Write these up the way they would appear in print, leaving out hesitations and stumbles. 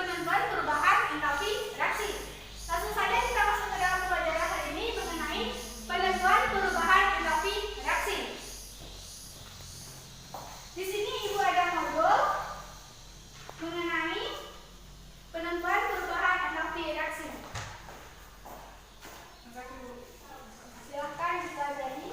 penentuan perubahan entalpi reaksi. Langsung saja kita masuk ke dalam pelajaran hari ini mengenai penentuan perubahan entalpi reaksi. Di sini Ibu ada modul mengenai penentuan perubahan entalpi reaksi. Silakan dipelajari.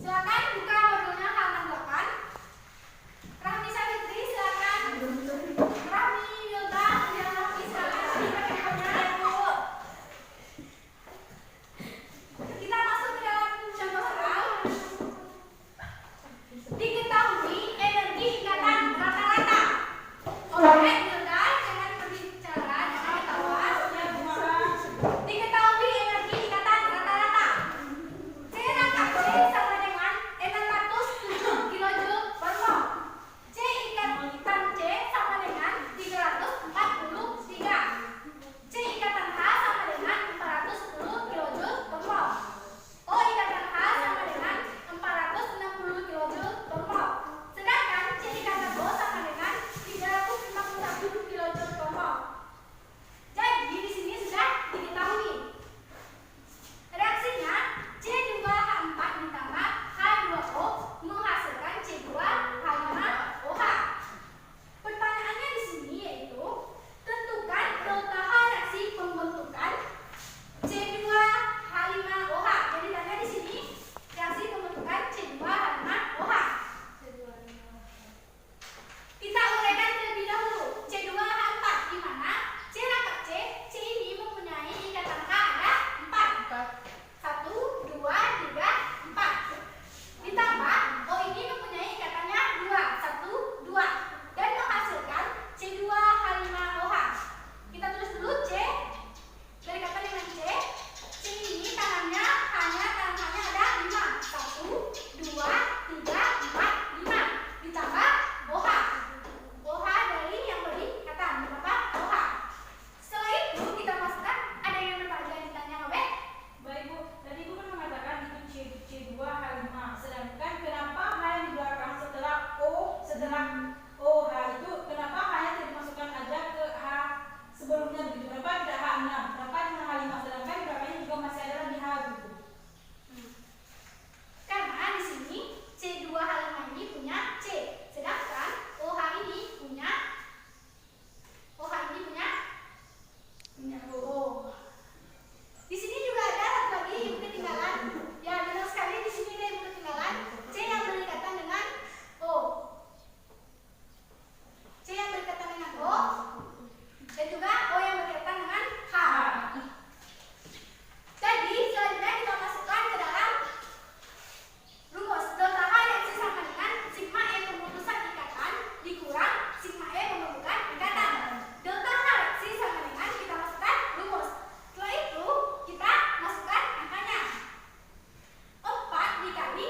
Silakan buka modulnya halaman 8. Rahmi Savitri, silakan. Rahmi Wilda, Rahmi, silakan. Dipakai handphonenya ya, Bu. Kita masuk ke dalam contoh soal. Diketahui energi ikatan rata-rata. Oke, Wilda, jangan berbicara, jangan ketawa. Diketahui energi ikatan rata-rata. C rangkap C sama dengan 607 kJ per mol. C ikatan C sama dengan 343. C ikatan H sama dengan 410 kJ per mol. O ikatan H sama dengan 460 kJ per mol. Sedangkan C ikatan O sama dengan 351 kJ per mol. Jadi di sini sudah diketahui. Reaksinya C2H4 ditambah H2O menghasilkan C2H5OH. Pertanyaannya di sini yaitu tentukan delta H reaksi pembentukan C2H5OH. Jadi tanya di sini reaksi pembentukan C2H5OH. Kita uraikan terlebih dahulu. C2H4 di mana C rangkap C, C ini mempunyai ikatan H ada 4. 1, 2, 3, 4. Ditambah O ini mempunyai ikatannya 2, 1, 2 dan menghasilkan C2H5OH. Kita tulis dulu C berikatan dengan C. C ini tangannya tangan H-nya ada 5. 1, 2, 3, 4, 5. Ditambah OH. OH dari yang berikatan ditambah OH. Setelah itu kita masukkan, ada yang bertanya ditanya Obek? Baik Bu, tadi Ibu kan mengatakan itu C2H5, sedangkan kenapa H yang di belakang setelah OH itu kenapa H-nya tidak dimasukkan aja ke H sebelumnya begitu? Kenapa tidak H6? Kenapa cuma H5? Sedangkan di belakangnya juga masih ada lagi H gitu. Karena di sini C2H5 ini punya C, sedangkan OH ini punya O. Di sini juga ada satu lagi yang ketinggalan. Ya, benar sekali di sini ada yang ketinggalan. C yang berikatan dengan O. C yang berikatan dengan O dan juga O yang berikatan dengan H. Jadi selanjutnya kita masukkan ke dalam rumus. Delta H reaksi sama dengan sigma E pemutusan ikatan dikurang sigma E pembentukan ikatan. Delta H reaksi sama dengan kita masukkan rumus. Setelah itu kita masukkan angkanya. 4 dikali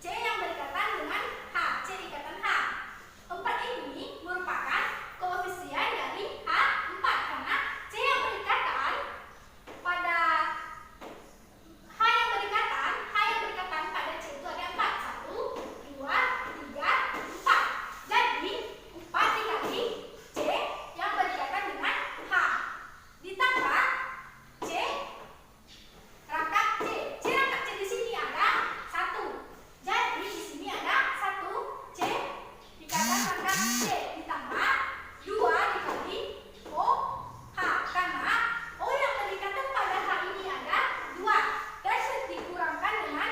C yang berikatan dengan H, C ikatan H. 4 ini merupakan koefisien dari H4 karena C yang berikatan pada H yang berikatan pada C itu ada 4. 1, 2, 3, 4. Jadi 4 dikali C yang berikatan dengan H ditambah C rangkap C. C rangkap C di sini ada 1. Jadi di sini ada 1 C ikatan rangkap C ditambah 2 dikali OH karena O yang berikatan pada H ini ada 2 dan dikurangkan dengan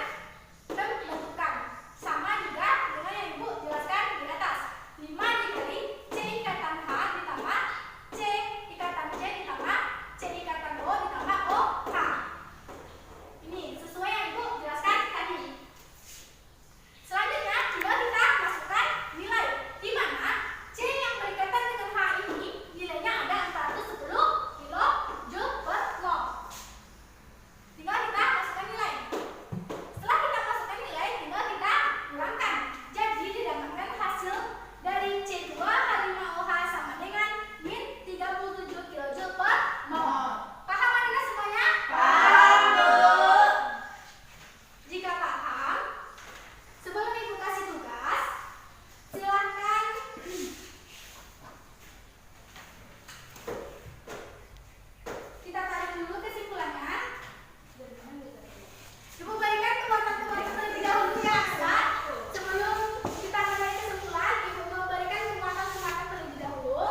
pembentukan. Sama juga dengan yang Ibu jelaskan di atas. 5 dikali C ikatan H ditambah C ikatan C ditambah C ikatan O ditambah OH. Ini sesuai yang Ibu jelaskan tadi. Selanjutnya coba kita masukkan nilai di mana C yang berikatan dengan H ini nilainya ada 410 kJ per mol. Tinggal kita masukkan nilai. Setelah kita masukkan nilai, tinggal kita kurangkan. Jadi didapatkan hasil dari C2H5OH sama dengan min 37 kJ per mol. Paham adik semuanya? Paham, Bu. Jika paham, sebelum Ibu kasih tugas, silakan kita tarik dulu kesimpulannya. Ibu berikan temuan-temuan terlebih dahulu ya, Kak. Sebelum kita mulai kesimpulan, Ibu memberikan temuan-temuan terlebih dahulu.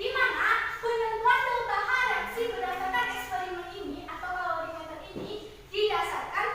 Di mana penentuan delta H reaksi berdasarkan eksperimen ini atau kalorimeter ini didasarkan